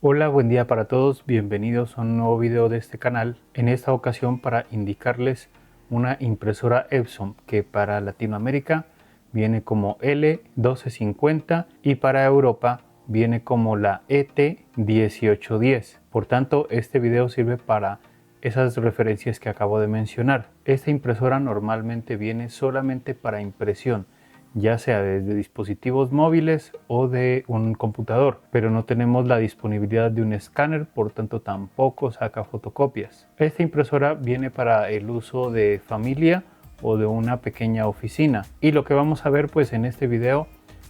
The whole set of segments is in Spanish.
Hola, buen día para todos, bienvenidos a un nuevo video de este canal. En esta ocasión para indicarles una impresora Epson que para Latinoamérica viene como L1250 y para Europa viene como la ET1810. Por tanto, este video sirve para esas referencias que acabo de mencionar. Esta impresora normalmente viene solamente para impresión, ya sea desde dispositivos móviles o de un computador, pero no tenemos la disponibilidad de un escáner, por tanto tampoco saca fotocopias. Esta impresora viene para el uso de familia o de una pequeña oficina, y lo que vamos a ver pues en este video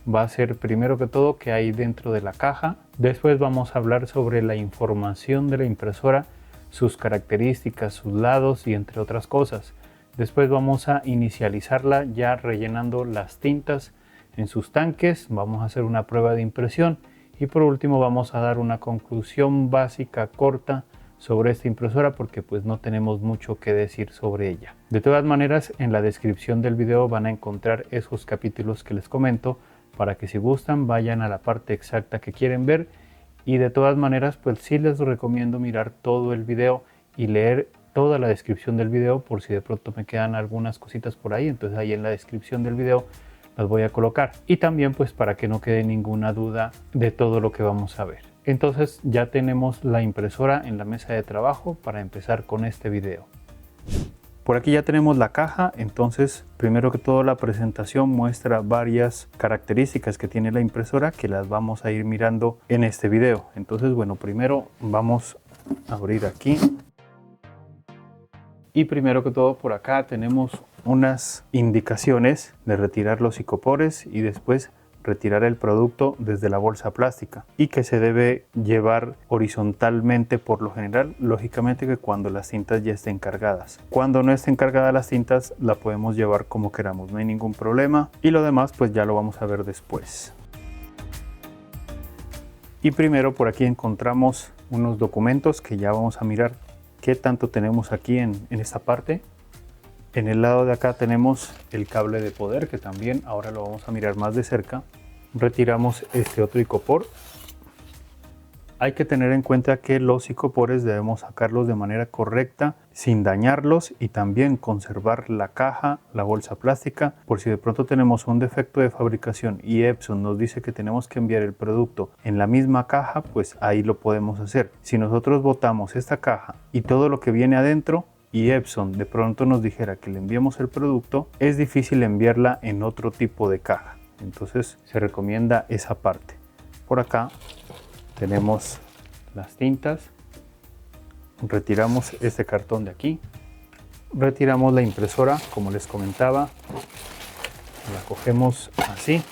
va a ser primero que todo qué hay dentro de la caja. Después vamos a hablar sobre la información de la impresora, sus características, sus lados y entre otras cosas. Después vamos a inicializarla ya rellenando las tintas en sus tanques, vamos a hacer una prueba de impresión y por último vamos a dar una conclusión básica corta sobre esta impresora porque pues no tenemos mucho que decir sobre ella. De todas maneras, en la descripción del video van a encontrar esos capítulos que les comento para que si gustan vayan a la parte exacta que quieren ver, y de todas maneras pues sí les recomiendo mirar todo el video y leer toda la descripción del video por si de pronto me quedan algunas cositas por ahí. Entonces ahí en la descripción del video las voy a colocar, y también pues para que no quede ninguna duda de todo lo que vamos a ver. Entonces ya tenemos la impresora en la mesa de trabajo para empezar con este video. Por aquí ya tenemos la caja. Entonces primero que todo la presentación muestra varias características que tiene la impresora que las vamos a ir mirando en este video. Entonces bueno, primero vamos a abrir aquí. Y primero que todo por acá tenemos unas indicaciones de retirar los icopores y después retirar el producto desde la bolsa plástica, y que se debe llevar horizontalmente por lo general, lógicamente que cuando las cintas ya estén cargadas. Cuando no estén cargadas las cintas la podemos llevar como queramos, no hay ningún problema, y lo demás pues ya lo vamos a ver después. Y primero por aquí encontramos unos documentos que ya vamos a mirar qué tanto tenemos aquí en esta parte. En el lado de acá tenemos el cable de poder, que también ahora lo vamos a mirar más de cerca. Retiramos este otro icopor. Hay que tener en cuenta que los icopores debemos sacarlos de manera correcta sin dañarlos, y también conservar la caja, la bolsa plástica, por si de pronto tenemos un defecto de fabricación y Epson nos dice que tenemos que enviar el producto en la misma caja, pues ahí lo podemos hacer. Si nosotros botamos esta caja y todo lo que viene adentro y Epson de pronto nos dijera que le enviemos el producto, es difícil enviarla en otro tipo de caja. Entonces se recomienda esa parte. Por acá tenemos las tintas. Retiramos este cartón de aquí. Retiramos la impresora, como les comentaba. La cogemos así.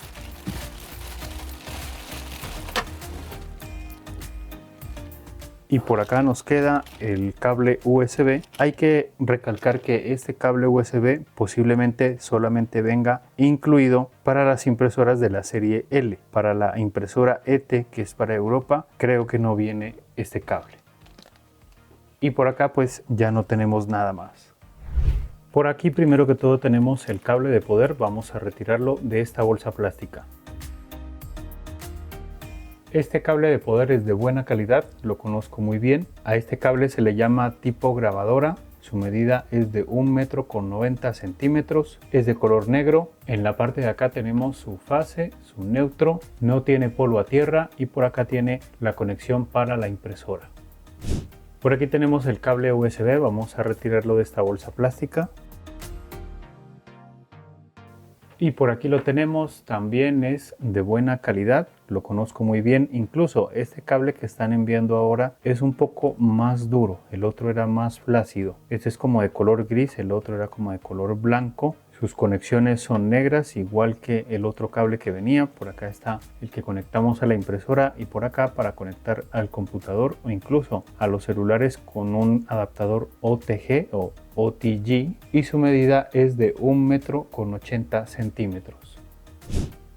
Y por acá nos queda el cable USB. Hay que recalcar que este cable USB posiblemente solamente venga incluido para las impresoras de la serie L. Para la impresora ET, que es para Europa, creo que no viene este cable. Y por acá pues ya no tenemos nada más. Por aquí primero que todo tenemos el cable de poder. Vamos a retirarlo de esta bolsa plástica. Este cable de poder es de buena calidad, lo conozco muy bien. A este cable se le llama tipo grabadora. Su medida es de 1,90 m, es de color negro. En la parte de acá tenemos su fase, su neutro, no tiene polvo a tierra, y por acá tiene la conexión para la impresora. Por aquí tenemos el cable USB, vamos a retirarlo de esta bolsa plástica. Y por aquí lo tenemos, también es de buena calidad, lo conozco muy bien. Incluso este cable que están enviando ahora es un poco más duro, el otro era más flácido. Este es como de color gris, el otro era como de color blanco. Sus conexiones son negras, igual que el otro cable que venía. Por acá está el que conectamos a la impresora, y por acá para conectar al computador o incluso a los celulares con un adaptador OTG o OTG, y su medida es de 1,80 m.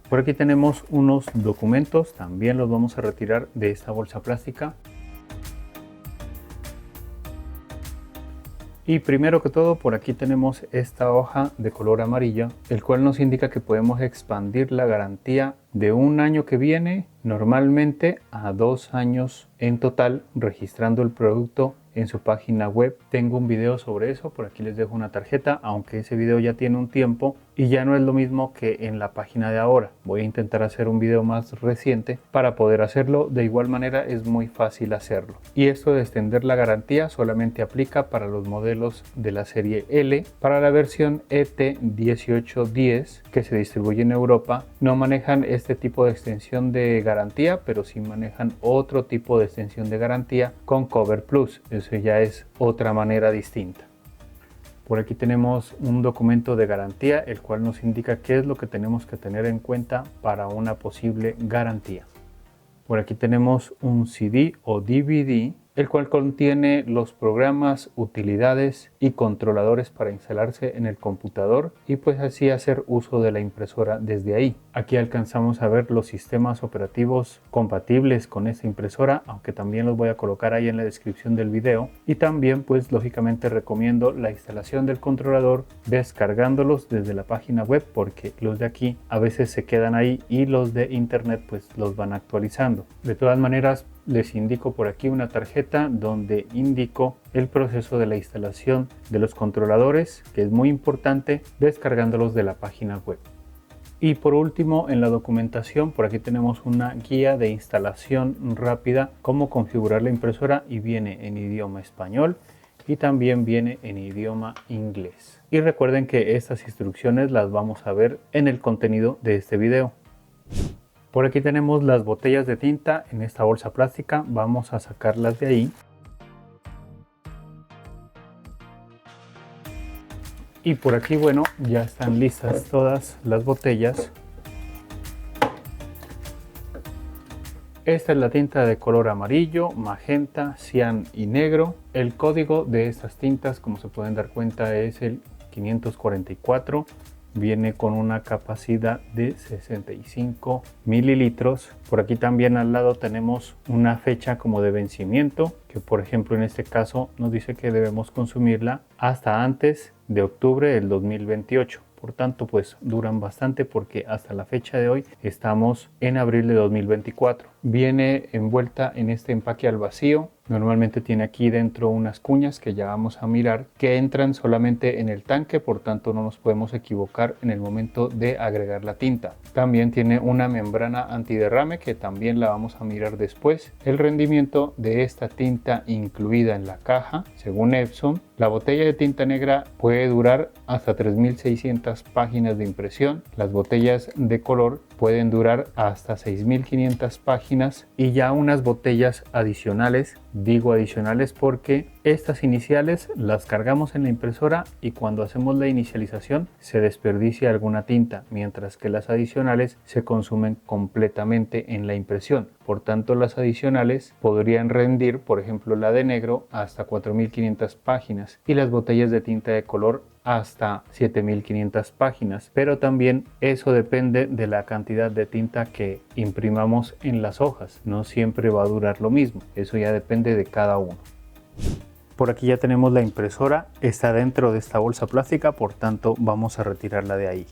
Por aquí tenemos unos documentos, también los vamos a retirar de esta bolsa plástica. Y primero que todo, por aquí tenemos esta hoja de color amarillo, el cual nos indica que podemos expandir la garantía de un año que viene normalmente a 2 años en total, registrando el producto en su página web. Tengo un video sobre eso, por aquí les dejo una tarjeta, aunque ese video ya tiene un tiempo y ya no es lo mismo que en la página de ahora. Voy a intentar hacer un video más reciente para poder hacerlo. De igual manera es muy fácil hacerlo. Y esto de extender la garantía solamente aplica para los modelos de la serie L. Para la versión ET1810 que se distribuye en Europa no manejan este tipo de extensión de garantía, pero sí manejan otro tipo de extensión de garantía con Cover Plus. Eso ya es otra manera distinta. Por aquí tenemos un documento de garantía, el cual nos indica qué es lo que tenemos que tener en cuenta para una posible garantía. Por aquí tenemos un CD o DVD, el cual contiene los programas, utilidades y controladores para instalarse en el computador y pues así hacer uso de la impresora desde ahí. Aquí alcanzamos a ver los sistemas operativos compatibles con esta impresora, aunque también los voy a colocar ahí en la descripción del video. Y también pues lógicamente recomiendo la instalación del controlador descargándolos desde la página web, porque los de aquí a veces se quedan ahí y los de internet pues los van actualizando. De todas maneras, les indico por aquí una tarjeta donde indico el proceso de la instalación de los controladores, que es muy importante, descargándolos de la página web. Y por último, en la documentación, por aquí tenemos una guía de instalación rápida, cómo configurar la impresora, y viene en idioma español y también viene en idioma inglés. Y recuerden que estas instrucciones las vamos a ver en el contenido de este video. Por aquí tenemos las botellas de tinta en esta bolsa plástica, vamos a sacarlas de ahí. Y por aquí, bueno, ya están listas todas las botellas. Esta es la tinta de color amarillo, magenta, cian y negro. El código de estas tintas, como se pueden dar cuenta, es el 544. Viene con una capacidad de 65 mililitros. Por aquí también al lado tenemos una fecha como de vencimiento, que por ejemplo en este caso nos dice que debemos consumirla hasta antes de octubre del 2028. Por tanto, pues duran bastante, porque hasta la fecha de hoy estamos en abril de 2024. Viene envuelta en este empaque al vacío. Normalmente tiene aquí dentro unas cuñas que ya vamos a mirar, que entran solamente en el tanque, por tanto no nos podemos equivocar en el momento de agregar la tinta. También tiene una membrana antiderrame que también la vamos a mirar después. El rendimiento de esta tinta incluida en la caja, según Epson, la botella de tinta negra puede durar hasta 3600 páginas de impresión. Las botellas de color pueden durar hasta 6500 páginas, y ya unas botellas adicionales, digo adicionales porque estas iniciales las cargamos en la impresora y cuando hacemos la inicialización se desperdicia alguna tinta, mientras que las adicionales se consumen completamente en la impresión. Por tanto, las adicionales podrían rendir, por ejemplo la de negro, hasta 4500 páginas y las botellas de tinta de color hasta 7500 páginas, pero también eso depende de la cantidad de tinta que imprimamos en las hojas. No siempre va a durar lo mismo, eso ya depende de cada uno. Por aquí ya tenemos la impresora, está dentro de esta bolsa plástica, por tanto vamos a retirarla de ahí.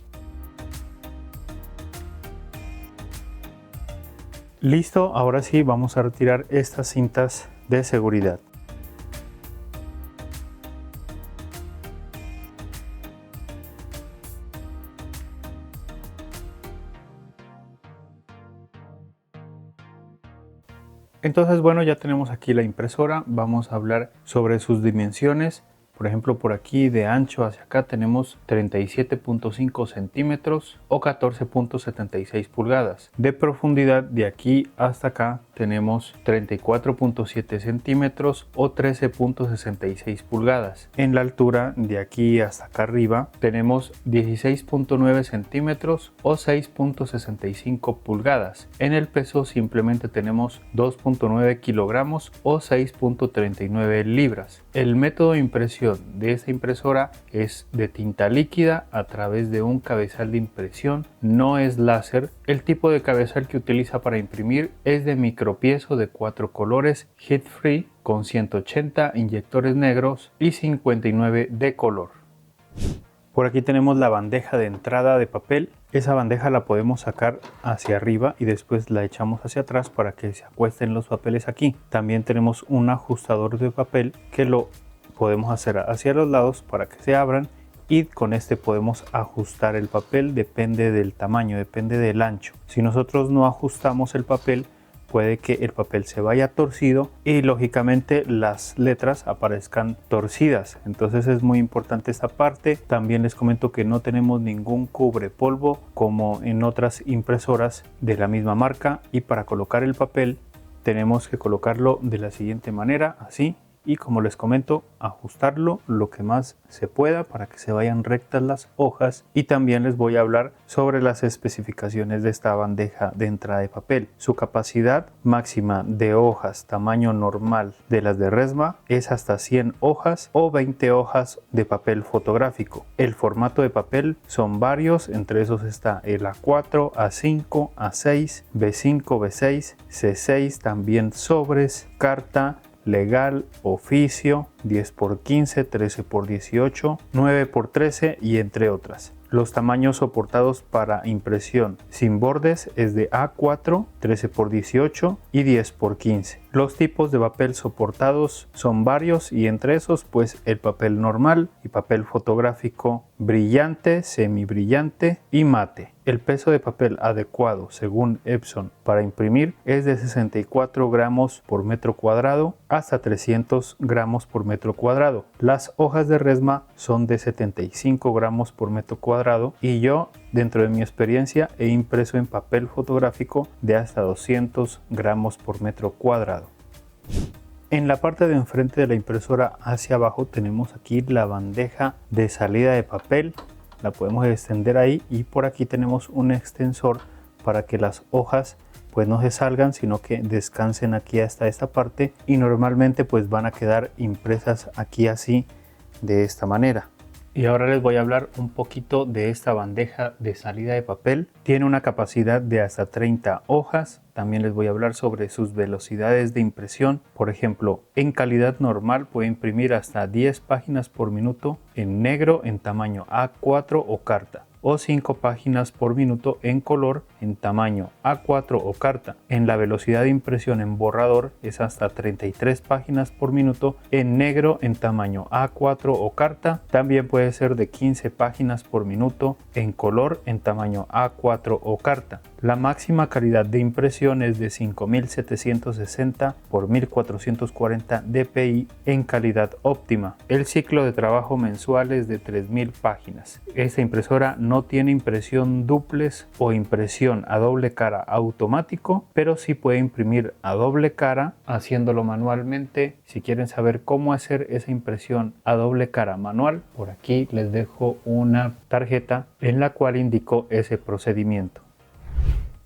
Listo, ahora sí vamos a retirar estas cintas de seguridad. Entonces, bueno, ya tenemos aquí la impresora. Vamos a hablar sobre sus dimensiones. Por ejemplo, por aquí de ancho hacia acá tenemos 37.5 centímetros o 14.76 pulgadas. De profundidad de aquí hasta acá tenemos 34.7 centímetros o 13.66 pulgadas. En la altura de aquí hasta acá arriba tenemos 16.9 centímetros o 6.65 pulgadas. En el peso simplemente tenemos 2.9 kilogramos o 6.39 libras. El método de impresión impresión de esta impresora es de tinta líquida a través de un cabezal de impresión, no es láser. El tipo de cabezal que utiliza para imprimir es de micropiezo de 4 colores, heat free, con 180 inyectores negros y 59 de color. Por aquí tenemos la bandeja de entrada de papel. Esa bandeja la podemos sacar hacia arriba y después la echamos hacia atrás para que se acuesten los papeles aquí. También tenemos un ajustador de papel que lo podemos hacer hacia los lados para que se abran, y con este podemos ajustar el papel, depende del tamaño, depende del ancho. Si nosotros no ajustamos el papel, puede que el papel se vaya torcido y lógicamente las letras aparezcan torcidas. Entonces es muy importante esta parte. También les comento que no tenemos ningún cubre polvo como en otras impresoras de la misma marca, y para colocar el papel tenemos que colocarlo de la siguiente manera, así. Y como les comento, ajustarlo lo que más se pueda para que se vayan rectas las hojas. Y también les voy a hablar sobre las especificaciones de esta bandeja de entrada de papel. Su capacidad máxima de hojas tamaño normal de las de Resma es hasta 100 hojas o 20 hojas de papel fotográfico. El formato de papel son varios, entre esos está el A4, A5, A6, B5, B6, C6, también sobres, carta, legal, oficio, 10x15, 13x18, 9x13 y entre otras. Los tamaños soportados para impresión sin bordes es de A4, 13x18 y 10x15. Los tipos de papel soportados son varios, y entre esos pues el papel normal y papel fotográfico brillante, semibrillante y mate. El peso de papel adecuado según Epson para imprimir es de 64 gramos por metro cuadrado hasta 300 gramos por metro cuadrado. Las hojas de Resma son de 75 gramos por metro cuadrado, y yo, dentro de mi experiencia, he impreso en papel fotográfico de hasta 200 gramos por metro cuadrado. En la parte de enfrente de la impresora hacia abajo tenemos aquí la bandeja de salida de papel. La podemos extender ahí, y por aquí tenemos un extensor para que las hojas pues no se salgan, sino que descansen aquí hasta esta parte, y normalmente pues van a quedar impresas aquí así, de esta manera. Y ahora les voy a hablar un poquito de esta bandeja de salida de papel. Tiene una capacidad de hasta 30 hojas. También les voy a hablar sobre sus velocidades de impresión. Por ejemplo, en calidad normal puede imprimir hasta 10 páginas por minuto en negro en tamaño A4 o carta, o 5 páginas por minuto en color en tamaño A4 o carta. En la velocidad de impresión en borrador es hasta 33 páginas por minuto en negro en tamaño A4 o carta. También puede ser de 15 páginas por minuto en color en tamaño A4 o carta. La máxima calidad de impresión es de 5760 por 1440 dpi en calidad óptima. El ciclo de trabajo mensual es de 3000 páginas. Esta impresora no tiene impresión duplex o impresión a doble cara automático, pero sí puede imprimir a doble cara haciéndolo manualmente. Si quieren saber cómo hacer esa impresión a doble cara manual, por aquí les dejo una tarjeta en la cual indico ese procedimiento.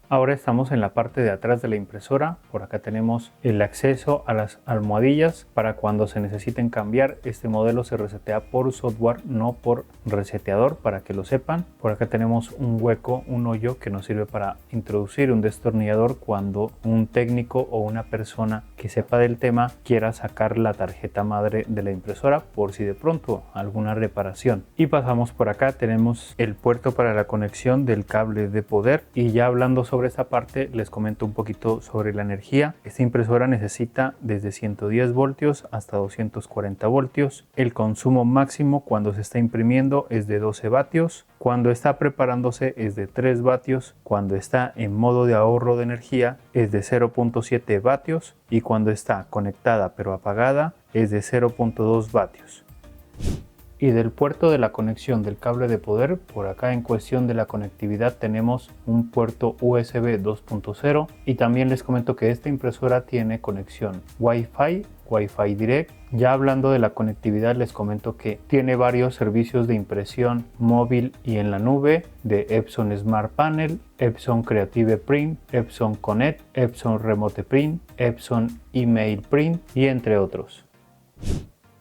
Ahora estamos en la parte de atrás de la impresora. Por acá tenemos el acceso a las almohadillas para cuando se necesiten cambiar. Este modelo se resetea por software, no por reseteador, para que lo sepan. Por acá tenemos un hueco, un hoyo que nos sirve para introducir un destornillador cuando un técnico o una persona que sepa del tema quiera sacar la tarjeta madre de la impresora por si de pronto alguna reparación. Y pasamos por acá, tenemos el puerto para la conexión del cable de poder. Y ya hablando sobre esta parte, les comento un poquito sobre la energía. Esta impresora necesita desde 110 voltios hasta 240 voltios. El consumo máximo cuando se está imprimiendo es de 12 vatios. Cuando está preparándose es de 3 vatios. Cuando está en modo de ahorro de energía es de 0.7 vatios. Y cuando está conectada pero apagada es de 0.2 vatios. Y del puerto de la conexión del cable de poder, por acá en cuestión de la conectividad tenemos un puerto USB 2.0, y también les comento que esta impresora tiene conexión Wi-Fi, Wi-Fi Direct. Ya hablando de la conectividad, les comento que tiene varios servicios de impresión móvil y en la nube de Epson Smart Panel, Epson Creative Print, Epson Connect, Epson Remote Print, Epson Email Print y entre otros.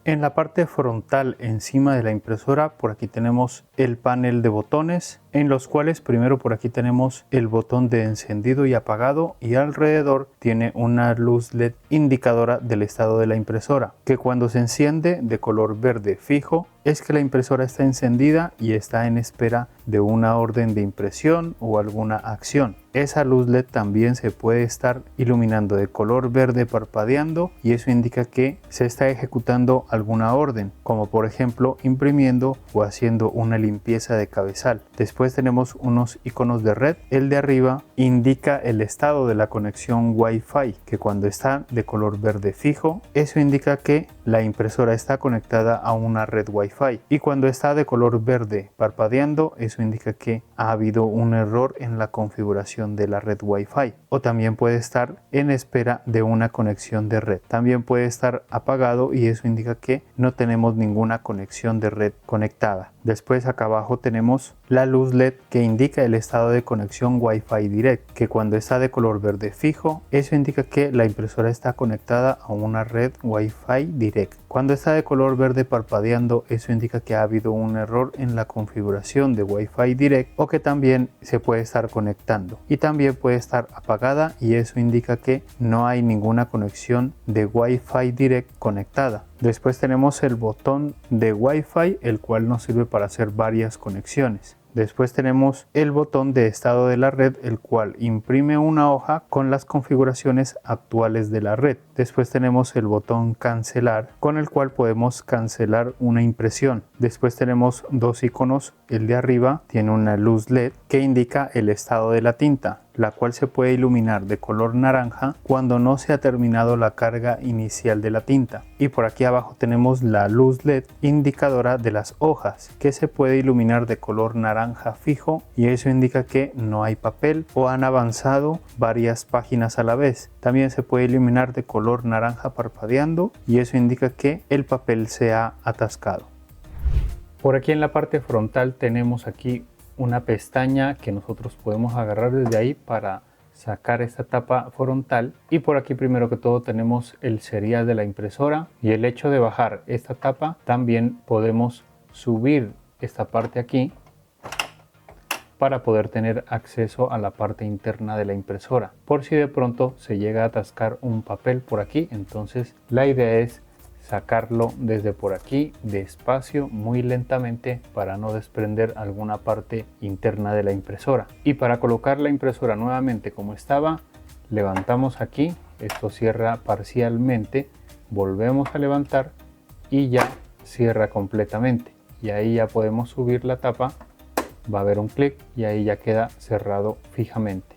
En la parte frontal encima de la impresora, por aquí tenemos el panel de botones, en los cuales primero por aquí tenemos el botón de encendido y apagado, y alrededor tiene una luz LED indicadora del estado de la impresora, que cuando se enciende de color verde fijo es que la impresora está encendida y está en espera de una orden de impresión o alguna acción. Esa luz LED también se puede estar iluminando de color verde parpadeando, y eso indica que se está ejecutando alguna orden, como por ejemplo imprimiendo o haciendo una limpieza de cabezal. Después tenemos unos iconos de red. El de arriba indica el estado de la conexión Wi-Fi, que cuando está de color verde fijo, eso indica que la impresora está conectada a una red Wi-Fi, y cuando está de color verde parpadeando, eso indica que ha habido un error en la configuración de la red Wi-Fi, o también puede estar en espera de una conexión de red. También puede estar apagado y eso indica que no tenemos ninguna conexión de red conectada. Después acá abajo tenemos la luz LED que indica el estado de conexión Wi-Fi Direct, que cuando está de color verde fijo, eso indica que la impresora está conectada a una red Wi-Fi Direct. Cuando está de color verde parpadeando, eso indica que ha habido un error en la configuración de Wi-Fi Direct, o que también se puede estar conectando, y también puede estar apagada, y eso indica que no hay ninguna conexión de Wi-Fi Direct conectada. Después tenemos el botón de Wi-Fi, el cual nos sirve para hacer varias conexiones. Después tenemos el botón de estado de la red, el cual imprime una hoja con las configuraciones actuales de la red. Después tenemos el botón cancelar, con el cual podemos cancelar una impresión. Después tenemos dos iconos. El de arriba tiene una luz LED que indica el estado de la tinta, la cual se puede iluminar de color naranja cuando no se ha terminado la carga inicial de la tinta. Y por aquí abajo tenemos la luz LED indicadora de las hojas, que se puede iluminar de color naranja fijo, y eso indica que no hay papel o han avanzado varias páginas a la vez. También se puede iluminar de color naranja parpadeando, y eso indica que el papel se ha atascado. Por aquí en la parte frontal tenemos aquí una pestaña que nosotros podemos agarrar desde ahí para sacar esta tapa frontal, y por aquí primero que todo tenemos el serial de la impresora, y el hecho de bajar esta tapa también podemos subir esta parte aquí para poder tener acceso a la parte interna de la impresora, por si de pronto se llega a atascar un papel por aquí. Entonces la idea es sacarlo desde por aquí despacio, muy lentamente, para no desprender alguna parte interna de la impresora. Y para colocar la impresora nuevamente como estaba, levantamos aquí, esto cierra parcialmente, volvemos a levantar y ya cierra completamente, y ahí ya podemos subir la tapa, va a haber un clic y ahí ya queda cerrado fijamente.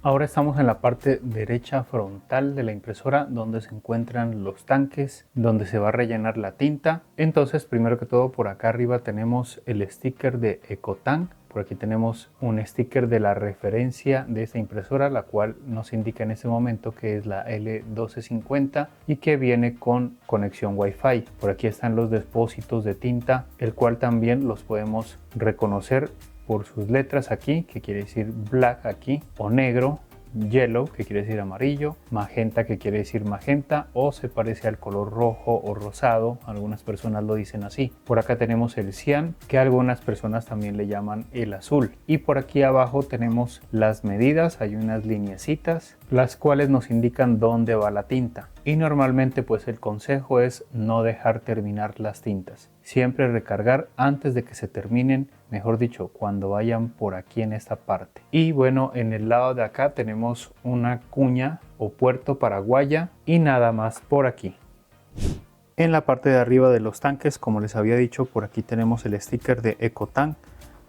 Ahora estamos en la parte derecha frontal de la impresora, donde se encuentran los tanques donde se va a rellenar la tinta. Entonces, primero que todo, por acá arriba tenemos el sticker de EcoTank. Por aquí tenemos un sticker de la referencia de esta impresora, la cual nos indica en este momento que es la L1250 y que viene con conexión Wi-Fi. Por aquí están los depósitos de tinta, el cual también los podemos reconocer por sus letras aquí, que quiere decir black aquí, o negro, yellow, que quiere decir amarillo, magenta, que quiere decir magenta, o se parece al color rojo o rosado, algunas personas lo dicen así. Por acá tenemos el cian, que algunas personas también le llaman el azul, y por aquí abajo tenemos las medidas. Hay unas lineecitas las cuales nos indican dónde va la tinta, y normalmente pues el consejo es no dejar terminar las tintas, siempre recargar antes de que se terminen, mejor dicho, cuando vayan por aquí en esta parte. Y bueno, en el lado de acá tenemos una cuña o puerto para guaya, y nada más por aquí. En la parte de arriba de los tanques, como les había dicho, por aquí tenemos el sticker de EcoTank.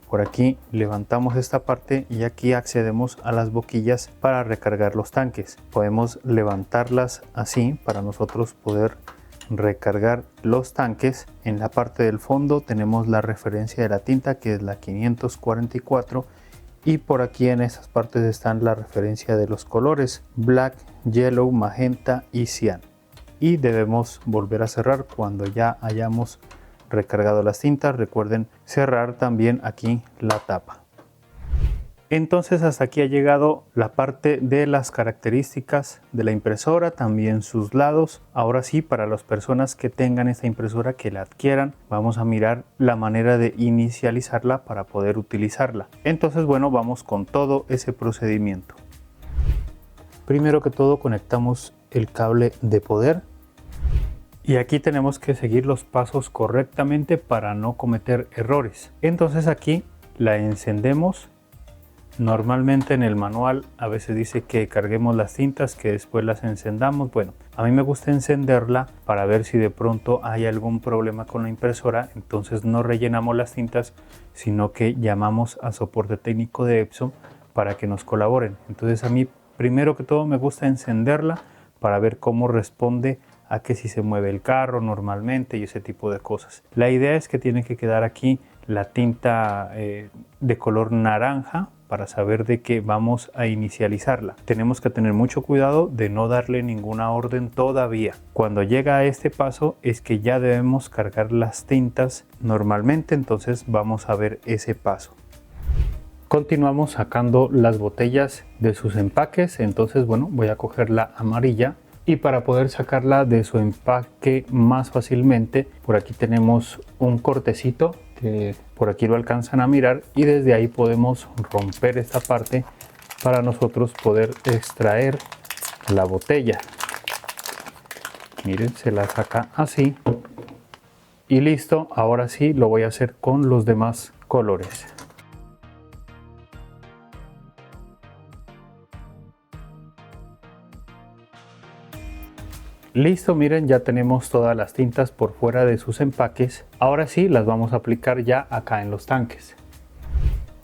Por aquí levantamos esta parte y aquí accedemos a las boquillas para recargar los tanques. Podemos levantarlas así para nosotros poder recargar los tanques. En la parte del fondo tenemos la referencia de la tinta, que es la 544, y por aquí en esas partes están la referencia de los colores black, yellow, magenta y cian. Y debemos volver a cerrar cuando ya hayamos recargado las tintas. Recuerden cerrar también aquí la tapa. Entonces hasta aquí ha llegado la parte de las características de la impresora, también sus lados. Ahora sí, para las personas que tengan esta impresora, que la adquieran, vamos a mirar la manera de inicializarla para poder utilizarla. Entonces bueno, vamos con todo ese procedimiento. Primero que todo conectamos el cable de poder. Y aquí tenemos que seguir los pasos correctamente para no cometer errores. Entonces aquí la encendemos. Normalmente en el manual a veces dice que carguemos las cintas, que después las encendamos. Bueno, a mí me gusta encenderla para ver si de pronto hay algún problema con la impresora. Entonces no rellenamos las cintas, sino que llamamos a soporte técnico de Epson para que nos colaboren. Entonces a mí primero que todo me gusta encenderla para ver cómo responde a que si se mueve el carro normalmente y ese tipo de cosas. La idea es que tiene que quedar aquí la tinta de color naranja para saber de que vamos a inicializarla. Tenemos que tener mucho cuidado de no darle ninguna orden todavía. Cuando llega a este paso es que ya debemos cargar las tintas normalmente, entonces vamos a ver ese paso. Continuamos sacando las botellas de sus empaques, entonces bueno, voy a coger la amarilla. Y para poder sacarla de su empaque más fácilmente, por aquí tenemos un cortecito que por aquí lo alcanzan a mirar y desde ahí podemos romper esta parte para nosotros poder extraer la botella. Miren, se la saca así y listo. Ahora sí lo voy a hacer con los demás colores. Listo, miren, ya tenemos todas las tintas por fuera de sus empaques. Ahora sí las vamos a aplicar ya acá en los tanques.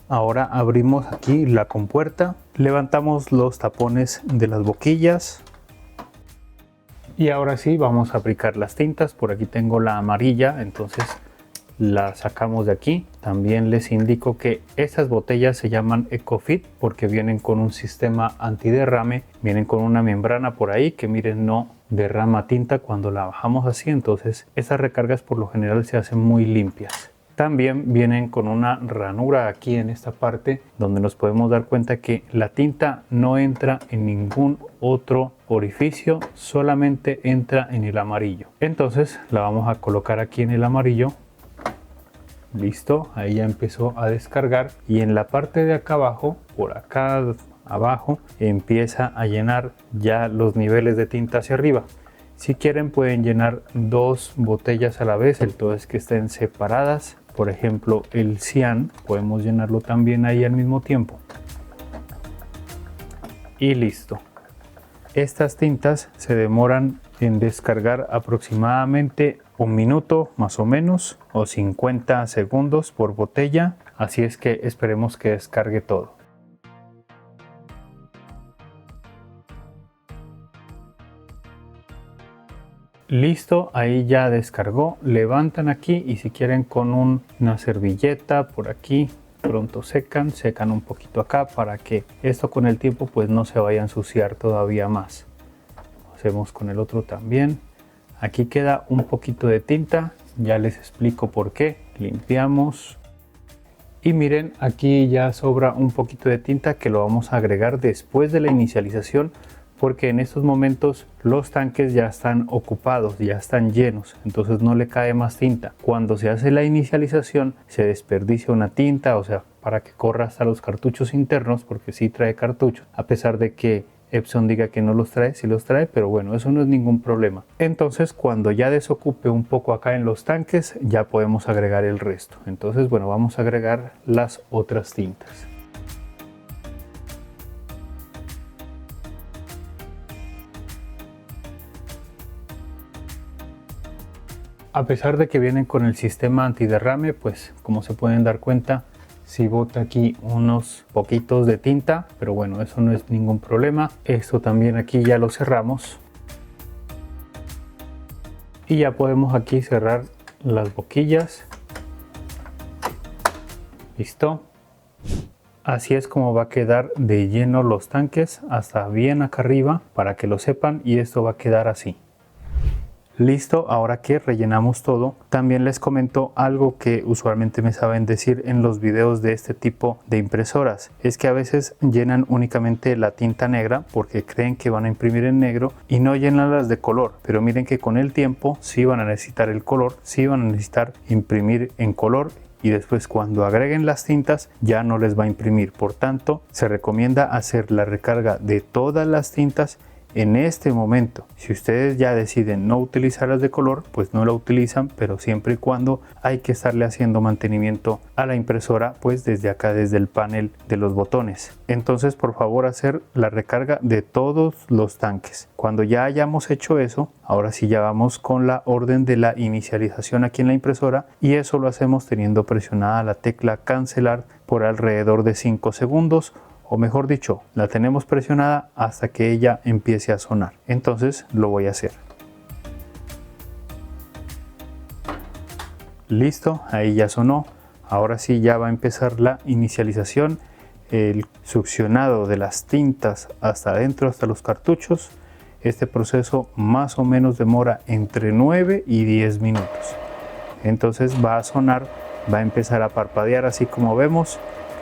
Ahora abrimos aquí la compuerta, levantamos los tapones de las boquillas y ahora sí vamos a aplicar las tintas. Por aquí tengo la amarilla, entonces la sacamos de aquí. También les indico que estas botellas se llaman EcoFit porque vienen con un sistema antiderrame, vienen con una membrana por ahí que miren no derrama tinta cuando la bajamos así, entonces esas recargas por lo general se hacen muy limpias. También vienen con una ranura aquí en esta parte donde nos podemos dar cuenta que la tinta no entra en ningún otro orificio, solamente entra en el amarillo. Entonces la vamos a colocar aquí en el amarillo. Listo, ahí ya empezó a descargar y en la parte de acá abajo, por acá abajo, empieza a llenar ya los niveles de tinta hacia arriba. Si quieren pueden llenar dos botellas a la vez, el todo es que estén separadas. Por ejemplo, el cian podemos llenarlo también ahí al mismo tiempo. Y listo. Estas tintas se demoran en descargar aproximadamente 1 minuto más o menos o 50 segundos por botella, así es que esperemos que descargue todo. Listo, ahí ya descargó. Levantan aquí y si quieren con una servilleta por aquí, pronto secan un poquito acá para que esto con el tiempo pues no se vaya a ensuciar todavía más. Hacemos con el otro también. Aquí queda un poquito de tinta, ya les explico por qué. Limpiamos y miren, aquí ya sobra un poquito de tinta que lo vamos a agregar después de la inicialización, porque en estos momentos los tanques ya están ocupados, ya están llenos, entonces no le cae más tinta. Cuando se hace la inicialización se desperdicia una tinta, o sea, para que corra hasta los cartuchos internos, porque sí trae cartuchos, a pesar de que Epson diga que no los trae, sí los trae, pero bueno, eso no es ningún problema. Entonces cuando ya desocupe un poco acá en los tanques, ya podemos agregar el resto. Entonces bueno, vamos a agregar las otras tintas. A pesar de que vienen con el sistema antiderrame, pues como se pueden dar cuenta, sí bota aquí unos poquitos de tinta, pero bueno, eso no es ningún problema. Esto también aquí ya lo cerramos. Y ya podemos aquí cerrar las boquillas. Listo. Así es como va a quedar de lleno los tanques, hasta bien acá arriba, para que lo sepan, y esto va a quedar así. Listo, ahora que rellenamos todo, también les comento algo que usualmente me saben decir en los videos de este tipo de impresoras. Es que a veces llenan únicamente la tinta negra porque creen que van a imprimir en negro y no llenan las de color. Pero miren que con el tiempo sí van a necesitar el color, sí van a necesitar imprimir en color. Y después cuando agreguen las tintas ya no les va a imprimir. Por tanto, se recomienda hacer la recarga de todas las tintas en este momento. Si ustedes ya deciden no utilizar las de color, pues no la utilizan, pero siempre y cuando hay que estarle haciendo mantenimiento a la impresora, pues desde acá, desde el panel de los botones. Entonces, por favor, hacer la recarga de todos los tanques. Cuando ya hayamos hecho eso, ahora sí ya vamos con la orden de la inicialización aquí en la impresora, y eso lo hacemos teniendo presionada la tecla cancelar por alrededor de 5 segundos. O mejor dicho, la tenemos presionada hasta que ella empiece a sonar. Entonces lo voy a hacer. Listo, ahí ya sonó. Ahora sí ya va a empezar la inicialización, el succionado de las tintas hasta adentro, hasta los cartuchos. Este proceso más o menos demora entre 9 y 10 minutos. Entonces va a sonar, va a empezar a parpadear así como vemos.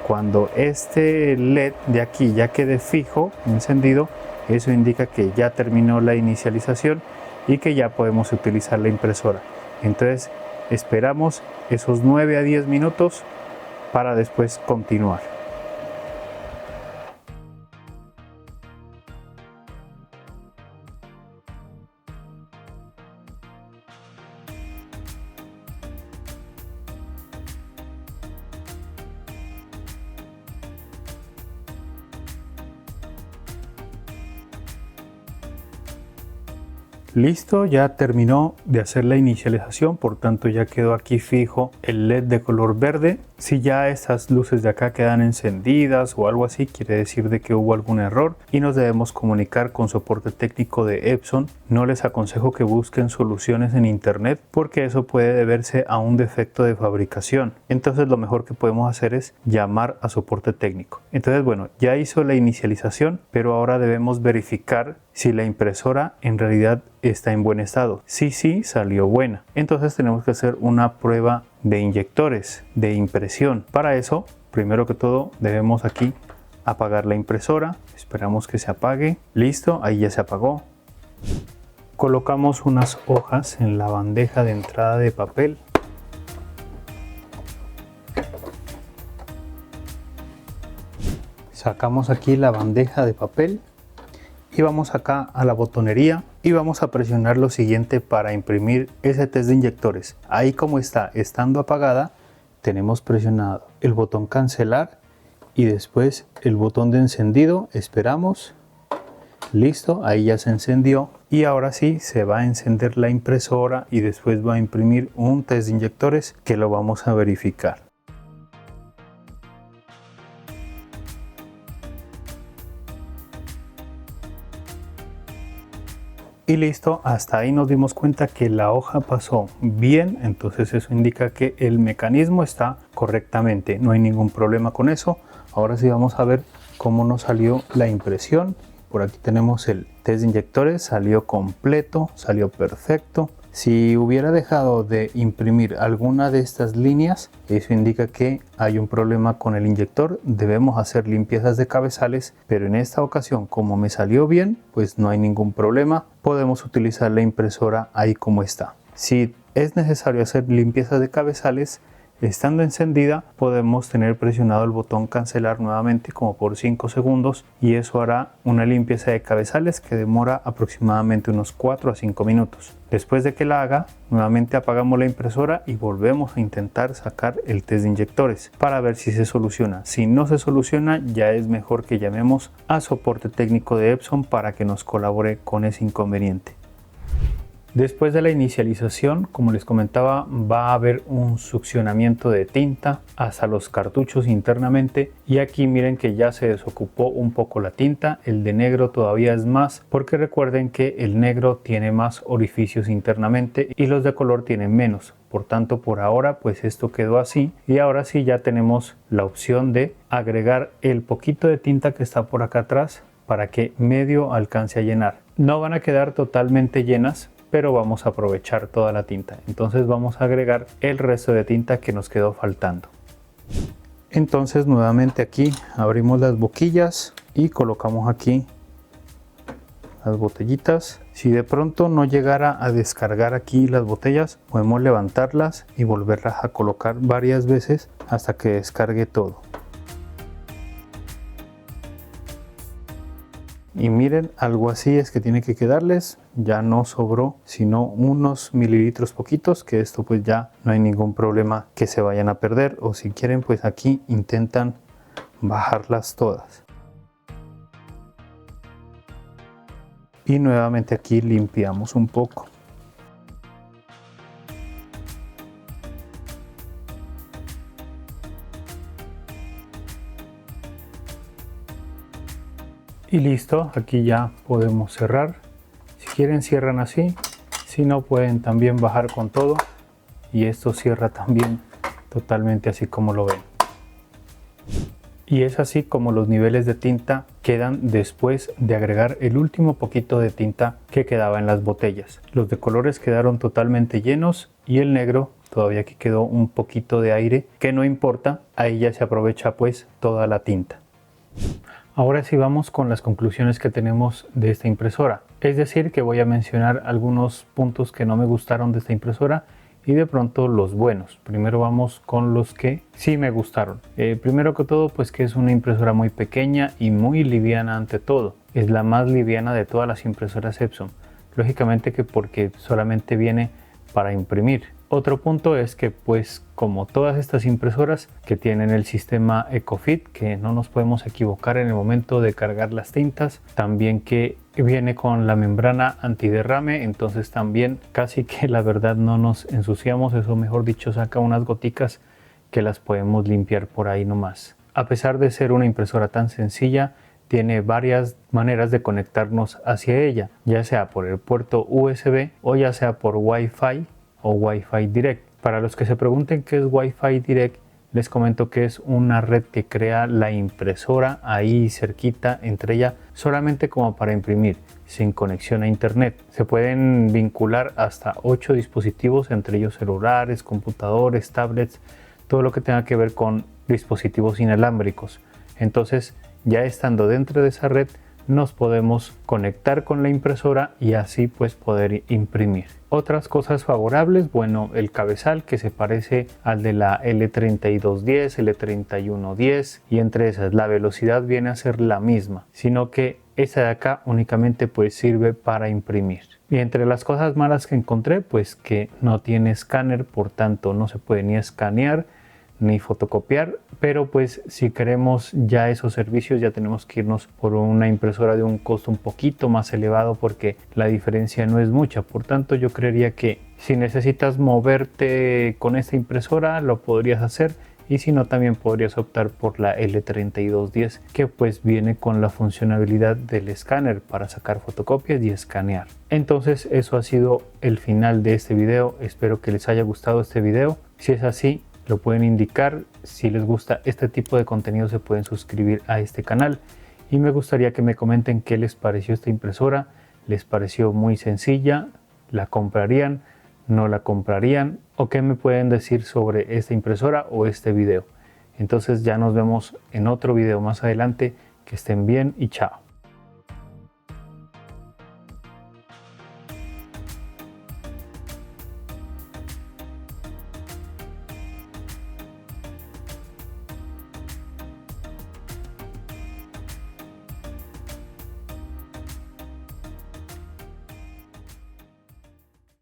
Cuando este LED de aquí ya quede fijo, encendido, eso indica que ya terminó la inicialización y que ya podemos utilizar la impresora. Entonces esperamos esos 9 a 10 minutos para después continuar. Listo, ya terminó de hacer la inicialización, por tanto ya quedó aquí fijo el LED de color verde. Si ya estas luces de acá quedan encendidas o algo así, quiere decir de que hubo algún error y nos debemos comunicar con soporte técnico de Epson. No les aconsejo que busquen soluciones en internet porque eso puede deberse a un defecto de fabricación. Entonces lo mejor que podemos hacer es llamar a soporte técnico. Entonces bueno, ya hizo la inicialización, pero ahora debemos verificar si la impresora en realidad está en buen estado. Sí, salió buena. Entonces tenemos que hacer una prueba de inyectores, de impresión. Para eso, primero que todo, debemos aquí apagar la impresora. Esperamos que se apague. Listo, ahí ya se apagó. Colocamos unas hojas en la bandeja de entrada de papel. Sacamos aquí la bandeja de papel. Y vamos acá a la botonería y vamos a presionar lo siguiente para imprimir ese test de inyectores. Ahí como está, estando apagada, tenemos presionado el botón cancelar y después el botón de encendido. Esperamos. Listo, ahí ya se encendió y ahora sí se va a encender la impresora y después va a imprimir un test de inyectores que lo vamos a verificar. Y listo, hasta ahí nos dimos cuenta que la hoja pasó bien, entonces eso indica que el mecanismo está correctamente, no hay ningún problema con eso. Ahora sí vamos a ver cómo nos salió la impresión. Por aquí tenemos el test de inyectores, salió completo, salió perfecto. Si hubiera dejado de imprimir alguna de estas líneas, eso indica que hay un problema con el inyector. Debemos hacer limpiezas de cabezales, pero en esta ocasión, como me salió bien, pues no hay ningún problema. Podemos utilizar la impresora ahí como está. Si es necesario hacer limpiezas de cabezales, estando encendida podemos tener presionado el botón cancelar nuevamente como por 5 segundos y eso hará una limpieza de cabezales que demora aproximadamente unos 4 a 5 minutos. Después de que la haga, nuevamente apagamos la impresora y volvemos a intentar sacar el test de inyectores para ver si se soluciona. Si no se soluciona, ya es mejor que llamemos a soporte técnico de Epson para que nos colabore con ese inconveniente. Después de la inicialización, como les comentaba, va a haber un succionamiento de tinta hasta los cartuchos internamente y aquí miren que ya se desocupó un poco la tinta. El de negro todavía es más porque recuerden que el negro tiene más orificios internamente y los de color tienen menos. Por tanto, por ahora pues esto quedó así y ahora sí ya tenemos la opción de agregar el poquito de tinta que está por acá atrás para que medio alcance a llenar. No van a quedar totalmente llenas, pero vamos a aprovechar toda la tinta. Entonces vamos a agregar el resto de tinta que nos quedó faltando. Entonces nuevamente aquí abrimos las boquillas y colocamos aquí las botellitas. Si de pronto no llegara a descargar aquí las botellas, podemos levantarlas y volverlas a colocar varias veces hasta que descargue todo. Y miren, algo así es que tiene que quedarles. Ya no sobró sino unos mililitros poquitos, que esto pues ya no hay ningún problema que se vayan a perder, o si quieren pues aquí intentan bajarlas todas. Y nuevamente aquí limpiamos un poco. Y listo, aquí ya podemos cerrar. Si quieren cierran así, si no pueden también bajar con todo y esto cierra también totalmente así como lo ven. Y es así como los niveles de tinta quedan después de agregar el último poquito de tinta que quedaba en las botellas. Los de colores quedaron totalmente llenos y el negro todavía aquí quedó un poquito de aire, que no importa, ahí ya se aprovecha pues toda la tinta. Ahora sí vamos con las conclusiones que tenemos de esta impresora. Es decir, que voy a mencionar algunos puntos que no me gustaron de esta impresora y de pronto los buenos. Primero vamos con los que sí me gustaron. Primero que todo, pues que es una impresora muy pequeña y muy liviana ante todo. Es la más liviana de todas las impresoras Epson. Lógicamente que porque solamente viene para imprimir. Otro punto es que pues como todas estas impresoras que tienen el sistema EcoFit, que no nos podemos equivocar en el momento de cargar las tintas, también que viene con la membrana antiderrame, entonces también casi que la verdad no nos ensuciamos, eso mejor dicho saca unas goticas que las podemos limpiar por ahí nomás. A pesar de ser una impresora tan sencilla, tiene varias maneras de conectarnos hacia ella, ya sea por el puerto USB o ya sea por Wi-Fi o Wi-Fi Direct. Para los que se pregunten qué es Wi-Fi Direct, les comento que es una red que crea la impresora ahí cerquita entre ella, solamente como para imprimir, sin conexión a internet. Se pueden vincular hasta 8 dispositivos, entre ellos celulares, computadores, tablets, todo lo que tenga que ver con dispositivos inalámbricos. Entonces, ya estando dentro de esa red, nos podemos conectar con la impresora y así pues poder imprimir. Otras cosas favorables, bueno, el cabezal que se parece al de la L3210, L3110 y entre esas la velocidad viene a ser la misma, sino que esta de acá únicamente pues sirve para imprimir. Y entre las cosas malas que encontré, pues que no tiene escáner, por tanto no se puede ni escanear ni fotocopiar, pero pues si queremos ya esos servicios ya tenemos que irnos por una impresora de un costo un poquito más elevado porque la diferencia no es mucha. Por tanto yo creería que si necesitas moverte con esta impresora lo podrías hacer, y si no también podrías optar por la L3210 que pues viene con la funcionalidad del escáner para sacar fotocopias y escanear. Entonces eso ha sido el final de este video, espero que les haya gustado este video. Si es así, lo pueden indicar. Si les gusta este tipo de contenido se pueden suscribir a este canal y me gustaría que me comenten qué les pareció esta impresora. ¿Les pareció muy sencilla? ¿La comprarían? ¿No la comprarían? ¿O qué me pueden decir sobre esta impresora o este video? Entonces ya nos vemos en otro video más adelante. Que estén bien y chao.